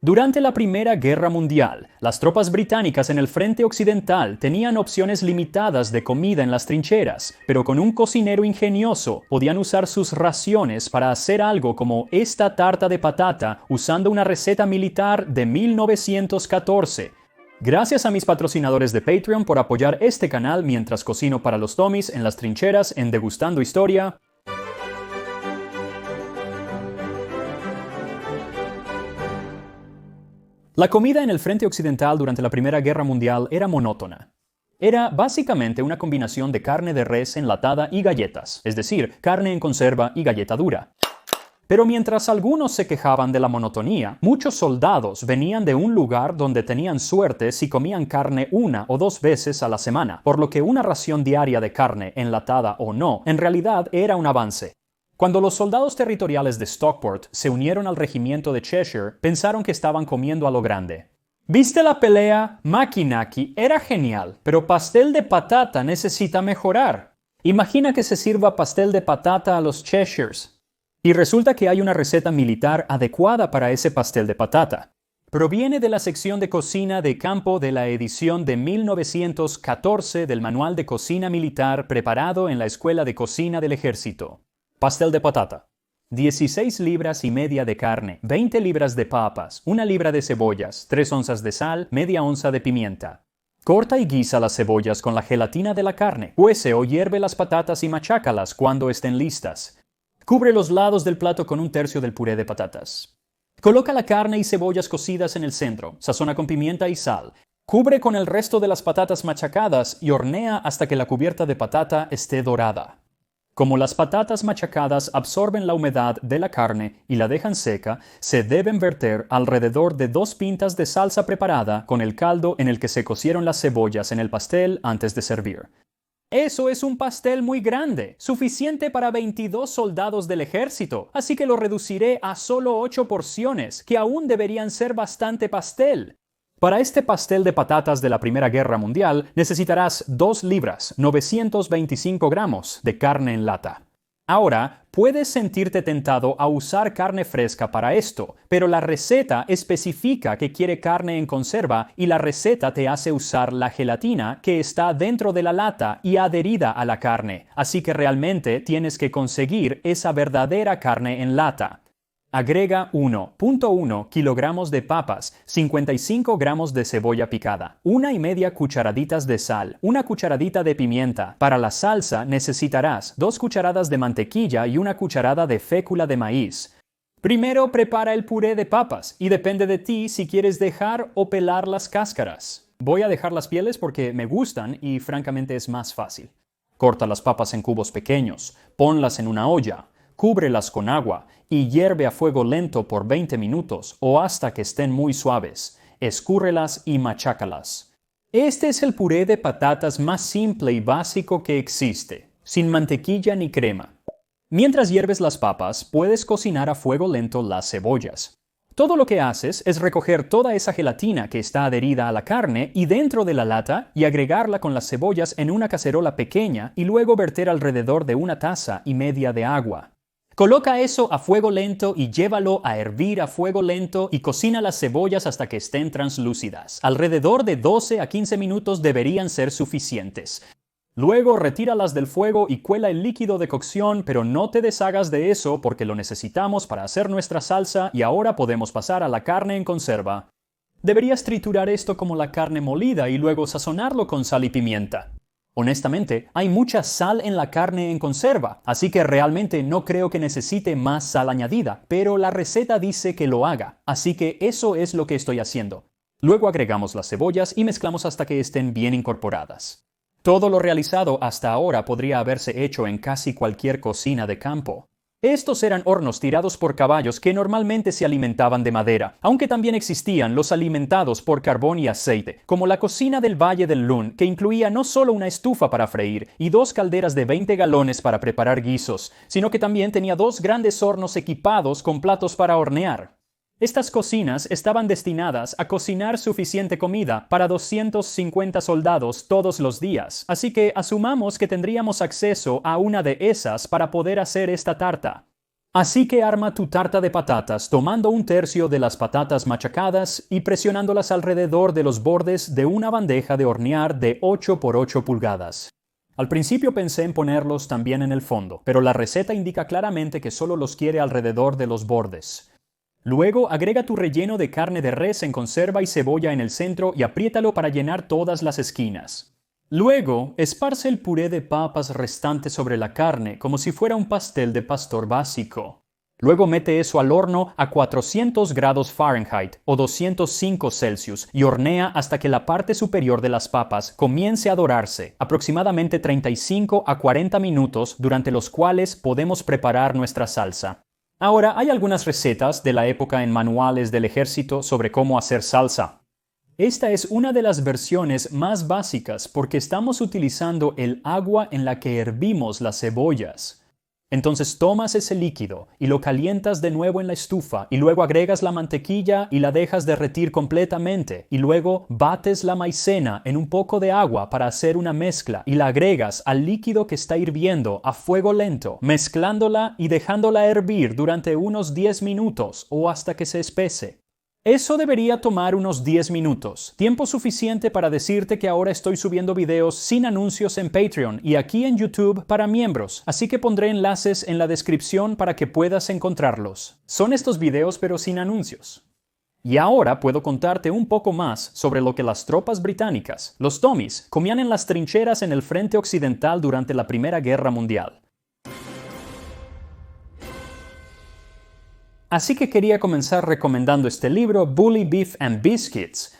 Durante la Primera Guerra Mundial, las tropas británicas en el frente occidental tenían opciones limitadas de comida en las trincheras, pero con un cocinero ingenioso podían usar sus raciones para hacer algo como esta tarta de patata usando una receta militar de 1914. Gracias a mis patrocinadores de Patreon por apoyar este canal mientras cocino para los Tommys en las trincheras en Degustando Historia. La comida en el frente occidental durante la Primera Guerra Mundial era monótona. Era básicamente una combinación de carne de res enlatada y galletas, es decir, carne en conserva y galleta dura. Pero mientras algunos se quejaban de la monotonía, muchos soldados venían de un lugar donde tenían suerte si comían carne 1 o 2 veces a la semana, por lo que una ración diaria de carne, enlatada o no, en realidad era un avance. Cuando los soldados territoriales de Stockport se unieron al regimiento de Cheshire, pensaron que estaban comiendo a lo grande. ¿Viste la pelea? Makinaki era genial, pero pastel de patata necesita mejorar. Imagina que se sirva pastel de patata a los Cheshires. Y resulta que hay una receta militar adecuada para ese pastel de patata. Proviene de la sección de cocina de campo de la edición de 1914 del Manual de Cocina Militar preparado en la Escuela de Cocina del Ejército. Pastel de patata. 16 libras y media de carne, 20 libras de papas, 1 libra de cebollas, 3 onzas de sal, media onza de pimienta. Corta y guisa las cebollas con la gelatina de la carne. Cuece o hierve las patatas y machácalas cuando estén listas. Cubre los lados del plato con 1/3 del puré de patatas. Coloca la carne y cebollas cocidas en el centro. Sazona con pimienta y sal. Cubre con el resto de las patatas machacadas y hornea hasta que la cubierta de patata esté dorada. Como las patatas machacadas absorben la humedad de la carne y la dejan seca, se deben verter alrededor de 2 pintas de salsa preparada con el caldo en el que se cocieron las cebollas en el pastel antes de servir. Eso es un pastel muy grande, suficiente para 22 soldados del ejército, así que lo reduciré a solo 8 porciones, que aún deberían ser bastante pastel. Para este pastel de patatas de la Primera Guerra Mundial necesitarás 2 libras, 925 gramos de carne en lata. Ahora, puedes sentirte tentado a usar carne fresca para esto, pero la receta especifica que quiere carne en conserva y la receta te hace usar la gelatina que está dentro de la lata y adherida a la carne, así que realmente tienes que conseguir esa verdadera carne en lata. Agrega 1.1 kilogramos de papas, 55 gramos de cebolla picada, 1,5 cucharaditas de sal, 1 cucharadita de pimienta. Para la salsa necesitarás 2 cucharadas de mantequilla y 1 cucharada de fécula de maíz. Primero prepara el puré de papas y depende de ti si quieres dejar o pelar las cáscaras. Voy a dejar las pieles porque me gustan y francamente es más fácil. Corta las papas en cubos pequeños, ponlas en una olla. Cúbrelas con agua y hierve a fuego lento por 20 minutos o hasta que estén muy suaves. Escúrrelas y machácalas. Este es el puré de patatas más simple y básico que existe, sin mantequilla ni crema. Mientras hierves las papas, puedes cocinar a fuego lento las cebollas. Todo lo que haces es recoger toda esa gelatina que está adherida a la carne y dentro de la lata y agregarla con las cebollas en una cacerola pequeña y luego verter alrededor de 1,5 tazas de agua. Coloca eso a fuego lento y llévalo a hervir a fuego lento y cocina las cebollas hasta que estén translúcidas. Alrededor de 12 a 15 minutos deberían ser suficientes. Luego retíralas del fuego y cuela el líquido de cocción, pero no te deshagas de eso porque lo necesitamos para hacer nuestra salsa y ahora podemos pasar a la carne en conserva. Deberías triturar esto como la carne molida y luego sazonarlo con sal y pimienta. Honestamente, hay mucha sal en la carne en conserva, así que realmente no creo que necesite más sal añadida, pero la receta dice que lo haga, así que eso es lo que estoy haciendo. Luego agregamos las cebollas y mezclamos hasta que estén bien incorporadas. Todo lo realizado hasta ahora podría haberse hecho en casi cualquier cocina de campo. Estos eran hornos tirados por caballos que normalmente se alimentaban de madera, aunque también existían los alimentados por carbón y aceite, como la cocina del Valle del Lune, que incluía no solo una estufa para freír y 2 calderas de 20 galones para preparar guisos, sino que también tenía 2 grandes hornos equipados con platos para hornear. Estas cocinas estaban destinadas a cocinar suficiente comida para 250 soldados todos los días, así que asumamos que tendríamos acceso a una de esas para poder hacer esta tarta. Así que arma tu tarta de patatas tomando un tercio de las patatas machacadas y presionándolas alrededor de los bordes de una bandeja de hornear de 8 por 8 pulgadas. Al principio pensé en ponerlos también en el fondo, pero la receta indica claramente que solo los quiere alrededor de los bordes. Luego agrega tu relleno de carne de res en conserva y cebolla en el centro y apriétalo para llenar todas las esquinas. Luego, esparce el puré de papas restante sobre la carne como si fuera un pastel de pastor básico. Luego mete eso al horno a 400 grados Fahrenheit o 205 Celsius y hornea hasta que la parte superior de las papas comience a dorarse, aproximadamente 35 a 40 minutos, durante los cuales podemos preparar nuestra salsa. Ahora, hay algunas recetas de la época en manuales del ejército sobre cómo hacer salsa. Esta es una de las versiones más básicas porque estamos utilizando el agua en la que hervimos las cebollas. Entonces tomas ese líquido y lo calientas de nuevo en la estufa y luego agregas la mantequilla y la dejas derretir completamente y luego bates la maicena en un poco de agua para hacer una mezcla y la agregas al líquido que está hirviendo a fuego lento, mezclándola y dejándola hervir durante unos 10 minutos o hasta que se espese. Eso debería tomar unos 10 minutos, tiempo suficiente para decirte que ahora estoy subiendo videos sin anuncios en Patreon y aquí en YouTube para miembros, así que pondré enlaces en la descripción para que puedas encontrarlos. Son estos videos pero sin anuncios. Y ahora puedo contarte un poco más sobre lo que las tropas británicas, los Tommies, comían en las trincheras en el frente occidental durante la Primera Guerra Mundial. Así que quería comenzar recomendando este libro, Bully Beef and Biscuits.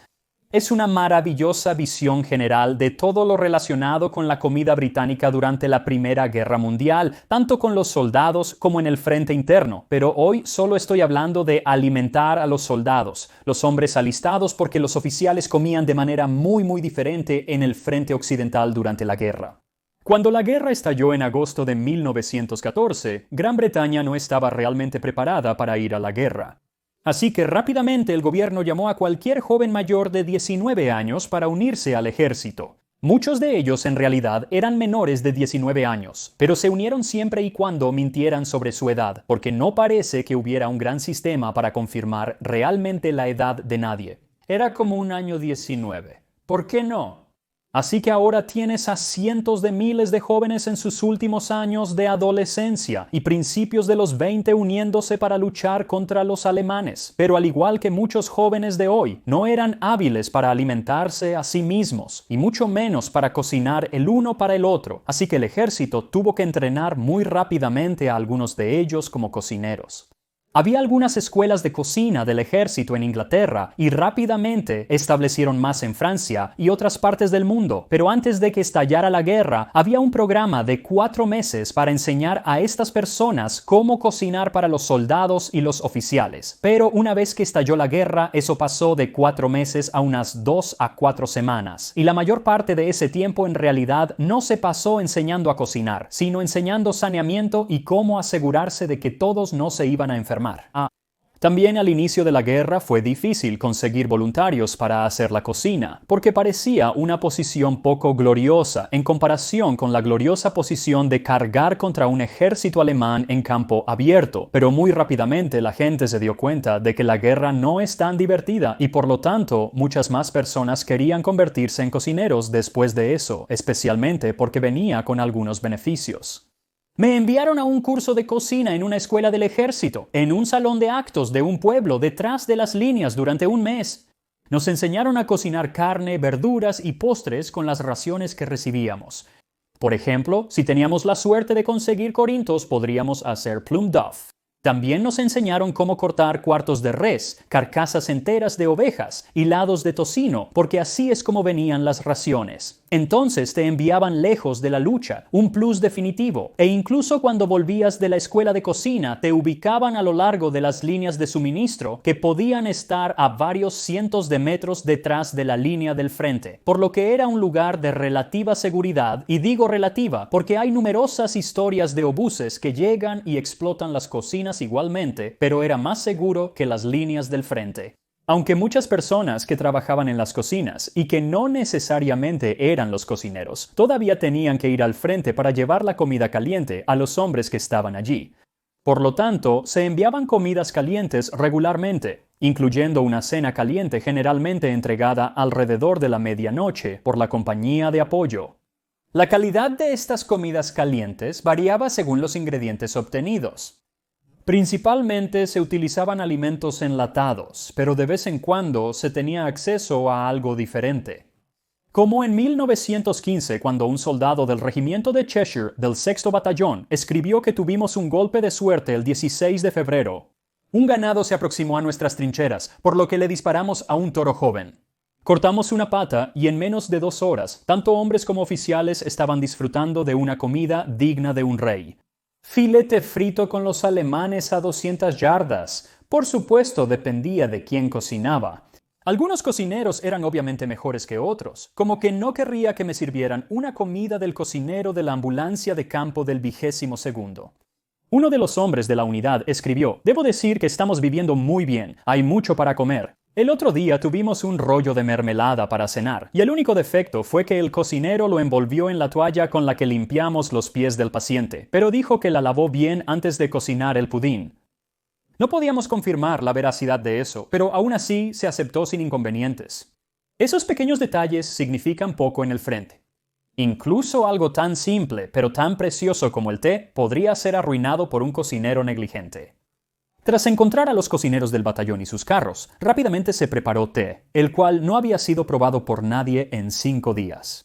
Es una maravillosa visión general de todo lo relacionado con la comida británica durante la Primera Guerra Mundial, tanto con los soldados como en el frente interno. Pero hoy solo estoy hablando de alimentar a los soldados, los hombres alistados, porque los oficiales comían de manera muy diferente en el frente occidental durante la guerra. Cuando la guerra estalló en agosto de 1914, Gran Bretaña no estaba realmente preparada para ir a la guerra. Así que rápidamente el gobierno llamó a cualquier joven mayor de 19 años para unirse al ejército. Muchos de ellos en realidad eran menores de 19 años, pero se unieron siempre y cuando mintieran sobre su edad, porque no parece que hubiera un gran sistema para confirmar realmente la edad de nadie. Era como un año 19. ¿Por qué no? Así que ahora tienes a cientos de miles de jóvenes en sus últimos años de adolescencia y principios de los 20 uniéndose para luchar contra los alemanes. Pero al igual que muchos jóvenes de hoy, no eran hábiles para alimentarse a sí mismos y mucho menos para cocinar el uno para el otro. Así que el ejército tuvo que entrenar muy rápidamente a algunos de ellos como cocineros. Había algunas escuelas de cocina del ejército en Inglaterra y rápidamente establecieron más en Francia y otras partes del mundo. Pero antes de que estallara la guerra, había un programa de 4 meses para enseñar a estas personas cómo cocinar para los soldados y los oficiales. Pero una vez que estalló la guerra, eso pasó de 4 meses a unas 2 a 4 semanas. Y la mayor parte de ese tiempo en realidad no se pasó enseñando a cocinar, sino enseñando saneamiento y cómo asegurarse de que todos no se iban a enfermar. También al inicio de la guerra fue difícil conseguir voluntarios para hacer la cocina, porque parecía una posición poco gloriosa en comparación con la gloriosa posición de cargar contra un ejército alemán en campo abierto. Pero muy rápidamente la gente se dio cuenta de que la guerra no es tan divertida y por lo tanto muchas más personas querían convertirse en cocineros después de eso, especialmente porque venía con algunos beneficios. Me enviaron a un curso de cocina en una escuela del ejército, en un salón de actos de un pueblo detrás de las líneas durante un mes. Nos enseñaron a cocinar carne, verduras y postres con las raciones que recibíamos. Por ejemplo, si teníamos la suerte de conseguir corintos, podríamos hacer plum duff. También nos enseñaron cómo cortar cuartos de res, carcasas enteras de ovejas y lados de tocino, porque así es como venían las raciones. Entonces te enviaban lejos de la lucha, un plus definitivo, e incluso cuando volvías de la escuela de cocina te ubicaban a lo largo de las líneas de suministro que podían estar a varios cientos de metros detrás de la línea del frente, por lo que era un lugar de relativa seguridad, y digo relativa porque hay numerosas historias de obuses que llegan y explotan las cocinas igualmente, pero era más seguro que las líneas del frente. Aunque muchas personas que trabajaban en las cocinas y que no necesariamente eran los cocineros, todavía tenían que ir al frente para llevar la comida caliente a los hombres que estaban allí. Por lo tanto, se enviaban comidas calientes regularmente, incluyendo una cena caliente generalmente entregada alrededor de la medianoche por la compañía de apoyo. La calidad de estas comidas calientes variaba según los ingredientes obtenidos. Principalmente se utilizaban alimentos enlatados, pero de vez en cuando se tenía acceso a algo diferente. Como en 1915, cuando un soldado del regimiento de Cheshire del 6º Batallón escribió que tuvimos un golpe de suerte el 16 de febrero. Un ganado se aproximó a nuestras trincheras, por lo que le disparamos a un toro joven. Cortamos una pata y en menos de 2 horas, tanto hombres como oficiales estaban disfrutando de una comida digna de un rey. Filete frito con los alemanes a 200 yardas. Por supuesto, dependía de quién cocinaba. Algunos cocineros eran obviamente mejores que otros, como que no querría que me sirvieran una comida del cocinero de la ambulancia de campo del 22º. Uno de los hombres de la unidad escribió: «Debo decir que estamos viviendo muy bien, hay mucho para comer». El otro día tuvimos un rollo de mermelada para cenar, y el único defecto fue que el cocinero lo envolvió en la toalla con la que limpiamos los pies del paciente, pero dijo que la lavó bien antes de cocinar el pudín. No podíamos confirmar la veracidad de eso, pero aún así se aceptó sin inconvenientes. Esos pequeños detalles significan poco en el frente. Incluso algo tan simple, pero tan precioso como el té, podría ser arruinado por un cocinero negligente. Tras encontrar a los cocineros del batallón y sus carros, rápidamente se preparó té, el cual no había sido probado por nadie en 5 días.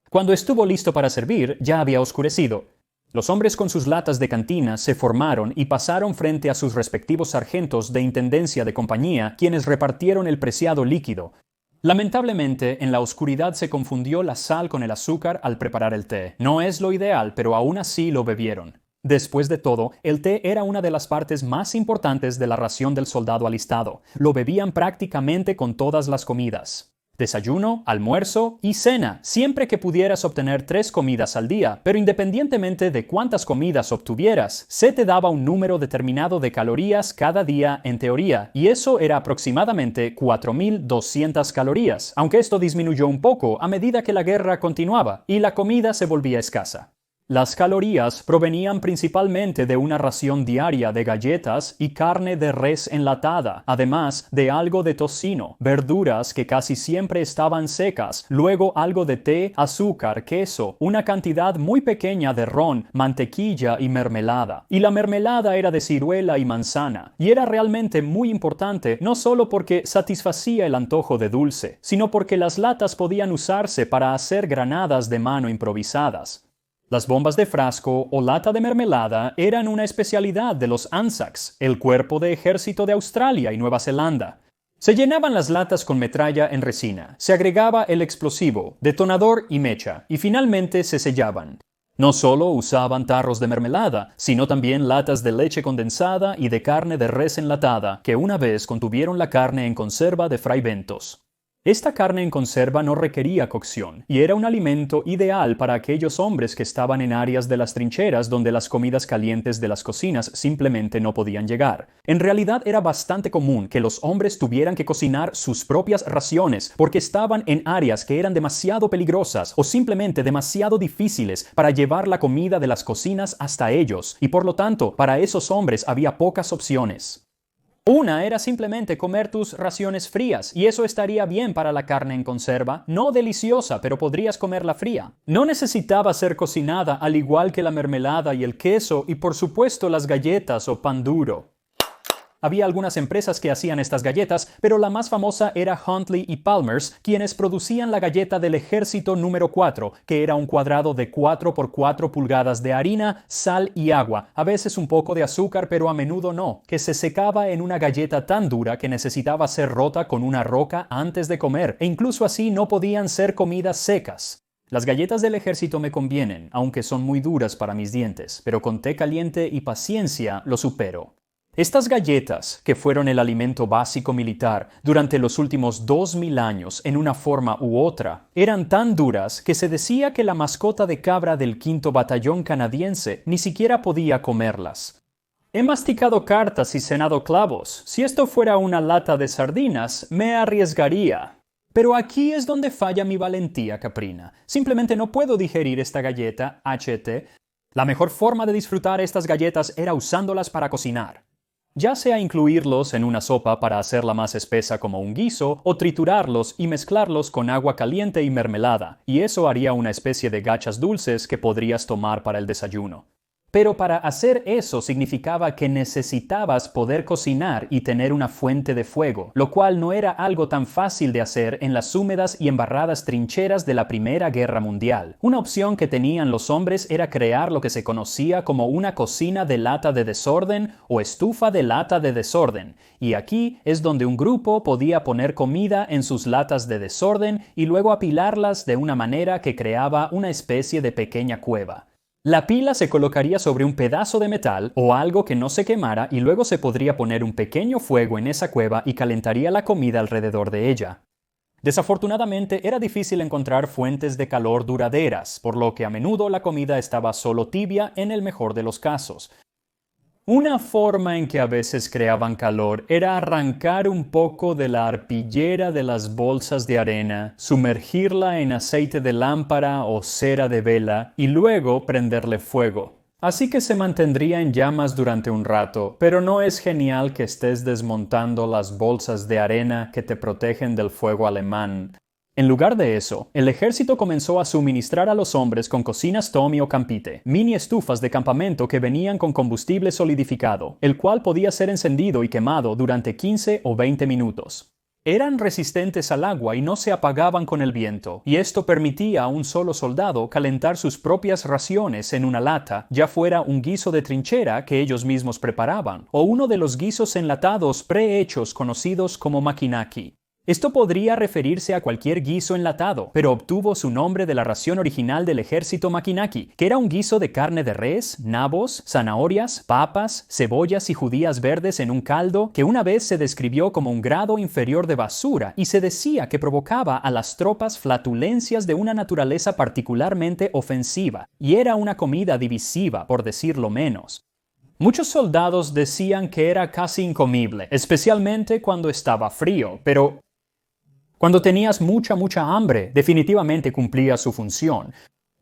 Cuando estuvo listo para servir, ya había oscurecido. Los hombres con sus latas de cantina se formaron y pasaron frente a sus respectivos sargentos de intendencia de compañía, quienes repartieron el preciado líquido. Lamentablemente, en la oscuridad se confundió la sal con el azúcar al preparar el té. No es lo ideal, pero aún así lo bebieron. Después de todo, el té era una de las partes más importantes de la ración del soldado alistado. Lo bebían prácticamente con todas las comidas. Desayuno, almuerzo y cena, siempre que pudieras obtener 3 comidas al día, pero independientemente de cuántas comidas obtuvieras, se te daba un número determinado de calorías cada día en teoría, y eso era aproximadamente 4.200 calorías, aunque esto disminuyó un poco a medida que la guerra continuaba y la comida se volvía escasa. Las calorías provenían principalmente de una ración diaria de galletas y carne de res enlatada, además de algo de tocino, verduras que casi siempre estaban secas, luego algo de té, azúcar, queso, una cantidad muy pequeña de ron, mantequilla y mermelada. Y la mermelada era de ciruela y manzana, y era realmente muy importante no solo porque satisfacía el antojo de dulce, sino porque las latas podían usarse para hacer granadas de mano improvisadas. Las bombas de frasco o lata de mermelada eran una especialidad de los Anzacs, el cuerpo de ejército de Australia y Nueva Zelanda. Se llenaban las latas con metralla en resina, se agregaba el explosivo, detonador y mecha, y finalmente se sellaban. No solo usaban tarros de mermelada, sino también latas de leche condensada y de carne de res enlatada, que una vez contuvieron la carne en conserva de Fray Bentos. Esta carne en conserva no requería cocción, y era un alimento ideal para aquellos hombres que estaban en áreas de las trincheras donde las comidas calientes de las cocinas simplemente no podían llegar. En realidad era bastante común que los hombres tuvieran que cocinar sus propias raciones porque estaban en áreas que eran demasiado peligrosas o simplemente demasiado difíciles para llevar la comida de las cocinas hasta ellos, y por lo tanto, para esos hombres había pocas opciones. Una era simplemente comer tus raciones frías, y eso estaría bien para la carne en conserva, no deliciosa, pero podrías comerla fría. No necesitaba ser cocinada al igual que la mermelada y el queso, y por supuesto las galletas o pan duro. Había algunas empresas que hacían estas galletas, pero la más famosa era Huntley y Palmer's, quienes producían la galleta del ejército número 4, que era un cuadrado de 4 por 4 pulgadas de harina, sal y agua, a veces un poco de azúcar, pero a menudo no, que se secaba en una galleta tan dura que necesitaba ser rota con una roca antes de comer, e incluso así no podían ser comidas secas. Las galletas del ejército me convienen, aunque son muy duras para mis dientes, pero con té caliente y paciencia lo supero. Estas galletas, que fueron el alimento básico militar durante los últimos 2000 años en una forma u otra, eran tan duras que se decía que la mascota de cabra del 5º Batallón canadiense ni siquiera podía comerlas. He masticado cartas y cenado clavos. Si esto fuera una lata de sardinas, me arriesgaría. Pero aquí es donde falla mi valentía caprina. Simplemente no puedo digerir esta galleta HT. La mejor forma de disfrutar estas galletas era usándolas para cocinar. Ya sea incluirlos en una sopa para hacerla más espesa como un guiso, o triturarlos y mezclarlos con agua caliente y mermelada, y eso haría una especie de gachas dulces que podrías tomar para el desayuno. Pero para hacer eso significaba que necesitabas poder cocinar y tener una fuente de fuego, lo cual no era algo tan fácil de hacer en las húmedas y embarradas trincheras de la Primera Guerra Mundial. Una opción que tenían los hombres era crear lo que se conocía como una cocina de lata de desorden o estufa de lata de desorden, y aquí es donde un grupo podía poner comida en sus latas de desorden y luego apilarlas de una manera que creaba una especie de pequeña cueva. La pila se colocaría sobre un pedazo de metal o algo que no se quemara y luego se podría poner un pequeño fuego en esa cueva y calentaría la comida alrededor de ella. Desafortunadamente era difícil encontrar fuentes de calor duraderas, por lo que a menudo la comida estaba solo tibia en el mejor de los casos. Una forma en que a veces creaban calor era arrancar un poco de la arpillera de las bolsas de arena, sumergirla en aceite de lámpara o cera de vela y luego prenderle fuego. Así que se mantendría en llamas durante un rato, pero no es genial que estés desmontando las bolsas de arena que te protegen del fuego alemán. En lugar de eso, el ejército comenzó a suministrar a los hombres con cocinas Tommy o Campite, mini estufas de campamento que venían con combustible solidificado, el cual podía ser encendido y quemado durante 15 o 20 minutos. Eran resistentes al agua y no se apagaban con el viento, y esto permitía a un solo soldado calentar sus propias raciones en una lata, ya fuera un guiso de trinchera que ellos mismos preparaban, o uno de los guisos enlatados prehechos conocidos como makinaki. Esto podría referirse a cualquier guiso enlatado, pero obtuvo su nombre de la ración original del ejército makinaki, que era un guiso de carne de res, nabos, zanahorias, papas, cebollas y judías verdes en un caldo que una vez se describió como un grado inferior de basura y se decía que provocaba a las tropas flatulencias de una naturaleza particularmente ofensiva, y era una comida divisiva, por decirlo menos. Muchos soldados decían que era casi incomible, especialmente cuando estaba frío, pero cuando tenías mucha hambre, definitivamente cumplía su función.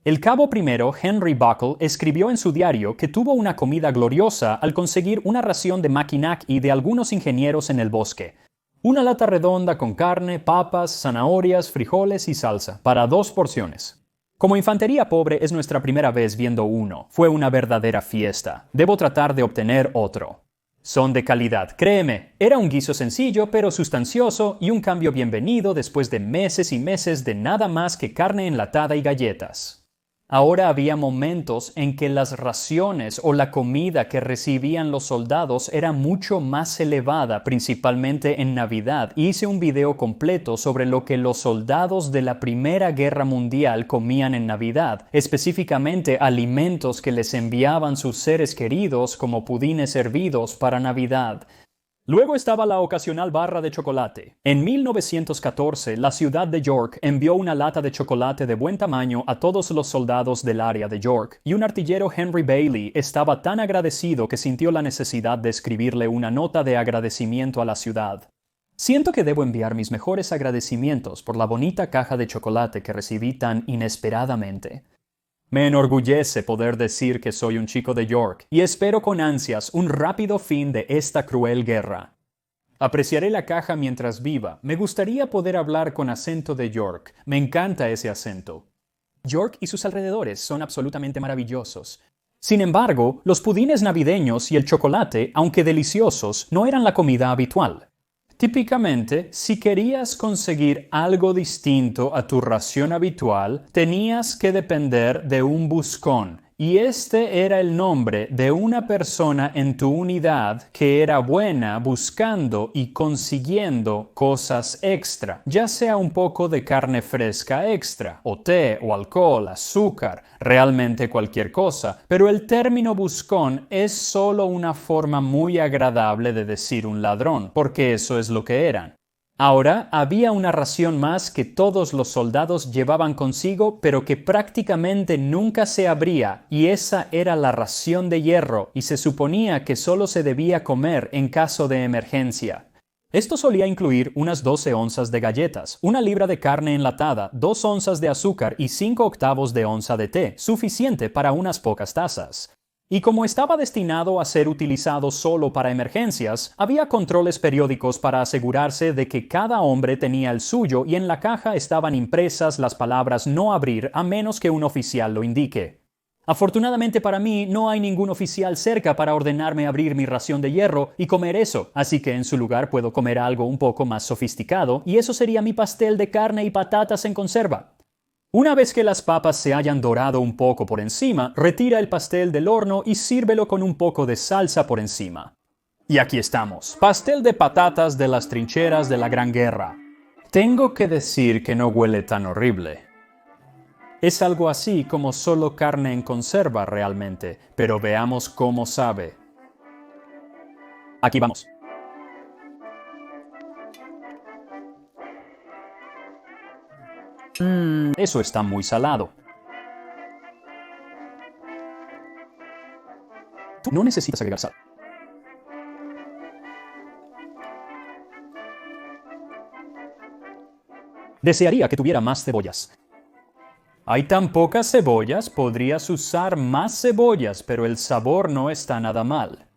El cabo primero, Henry Buckle, escribió en su diario que tuvo una comida gloriosa al conseguir una ración de makinaki de algunos ingenieros en el bosque. Una lata redonda con carne, papas, zanahorias, frijoles y salsa, para 2 porciones. Como infantería pobre es nuestra primera vez viendo uno. Fue una verdadera fiesta. Debo tratar de obtener otro. Son de calidad, créeme. Era un guiso sencillo pero sustancioso y un cambio bienvenido después de meses y meses de nada más que carne enlatada y galletas. Ahora había momentos en que las raciones o la comida que recibían los soldados era mucho más elevada, principalmente en Navidad. Hice un video completo sobre lo que los soldados de la Primera Guerra Mundial comían en Navidad, específicamente alimentos que les enviaban sus seres queridos como pudines hervidos para Navidad. Luego estaba la ocasional barra de chocolate. En 1914, la ciudad de York envió una lata de chocolate de buen tamaño a todos los soldados del área de York, y un artillero Henry Bailey estaba tan agradecido que sintió la necesidad de escribirle una nota de agradecimiento a la ciudad. Siento que debo enviar mis mejores agradecimientos por la bonita caja de chocolate que recibí tan inesperadamente. Me enorgullece poder decir que soy un chico de York y espero con ansias un rápido fin de esta cruel guerra. Apreciaré la caja mientras viva. Me gustaría poder hablar con acento de York. Me encanta ese acento. York y sus alrededores son absolutamente maravillosos. Sin embargo, los pudines navideños y el chocolate, aunque deliciosos, no eran la comida habitual. Típicamente, si querías conseguir algo distinto a tu ración habitual, tenías que depender de un buscón, y este era el nombre de una persona en tu unidad que era buena buscando y consiguiendo cosas extra, ya sea un poco de carne fresca extra, o té, o alcohol, azúcar, realmente cualquier cosa, pero el término buscón es solo una forma muy agradable de decir un ladrón, porque eso es lo que eran. Ahora había una ración más que todos los soldados llevaban consigo, pero que prácticamente nunca se abría, y esa era la ración de hierro, y se suponía que solo se debía comer en caso de emergencia. Esto solía incluir unas 12 onzas de galletas, una libra de carne enlatada, 2 onzas de azúcar y 5/8 de onza de té, suficiente para unas pocas tazas. Y como estaba destinado a ser utilizado solo para emergencias, había controles periódicos para asegurarse de que cada hombre tenía el suyo y en la caja estaban impresas las palabras "no abrir" a menos que un oficial lo indique. Afortunadamente para mí, no hay ningún oficial cerca para ordenarme abrir mi ración de hierro y comer eso, así que en su lugar puedo comer algo un poco más sofisticado, y eso sería mi pastel de carne y patatas en conserva. Una vez que las papas se hayan dorado un poco por encima, retira el pastel del horno y sírvelo con un poco de salsa por encima. Y aquí estamos, pastel de patatas de las trincheras de la Gran Guerra. Tengo que decir que no huele tan horrible. Es algo así como solo carne en conserva realmente, pero veamos cómo sabe. Aquí vamos. Eso está muy salado. Tú no necesitas agregar sal. Desearía que tuviera más cebollas. Hay tan pocas cebollas, podrías usar más cebollas, pero el sabor no está nada mal.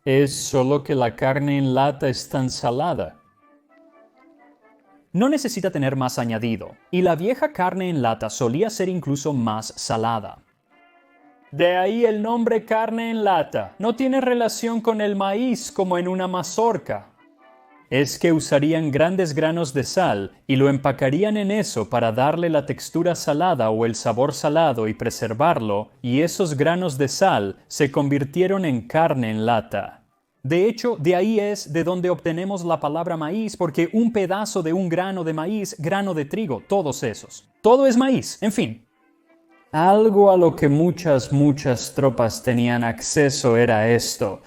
Es solo que la carne en lata es tan salada. No necesita tener más añadido, y la vieja carne en lata solía ser incluso más salada. De ahí el nombre carne en lata. No tiene relación con el maíz como en una mazorca. Es que usarían grandes granos de sal y lo empacarían en eso para darle la textura salada o el sabor salado y preservarlo, y esos granos de sal se convirtieron en carne en lata. De hecho, de ahí es de donde obtenemos la palabra maíz, porque un pedazo de un grano de maíz, grano de trigo, todos esos. Todo es maíz, en fin. Algo a lo que muchas tropas tenían acceso era esto.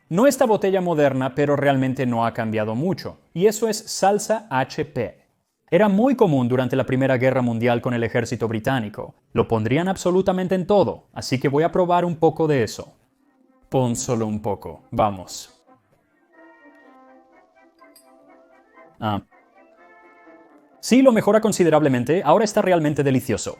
No esta botella moderna, pero realmente no ha cambiado mucho. Y eso es salsa HP. Era muy común durante la Primera Guerra Mundial con el ejército británico. Lo pondrían absolutamente en todo, así que voy a probar un poco de eso. Pon solo un poco, vamos. Sí, lo mejora considerablemente, ahora está realmente delicioso.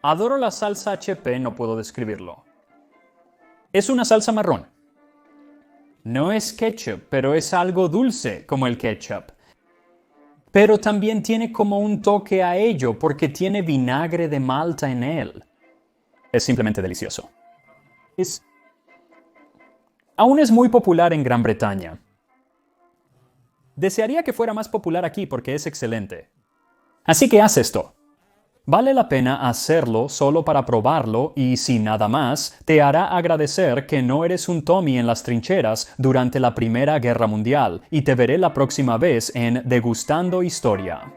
Adoro la salsa HP, no puedo describirlo. Es una salsa marrón. No es ketchup, pero es algo dulce, como el ketchup. Pero también tiene como un toque a ello, porque tiene vinagre de malta en él. Es simplemente delicioso. Aún es muy popular en Gran Bretaña. Desearía que fuera más popular aquí porque es excelente. Así que haz esto. Vale la pena hacerlo solo para probarlo y, si nada más, te hará agradecer que no eres un Tommy en las trincheras durante la Primera Guerra Mundial, y te veré la próxima vez en Degustando Historia.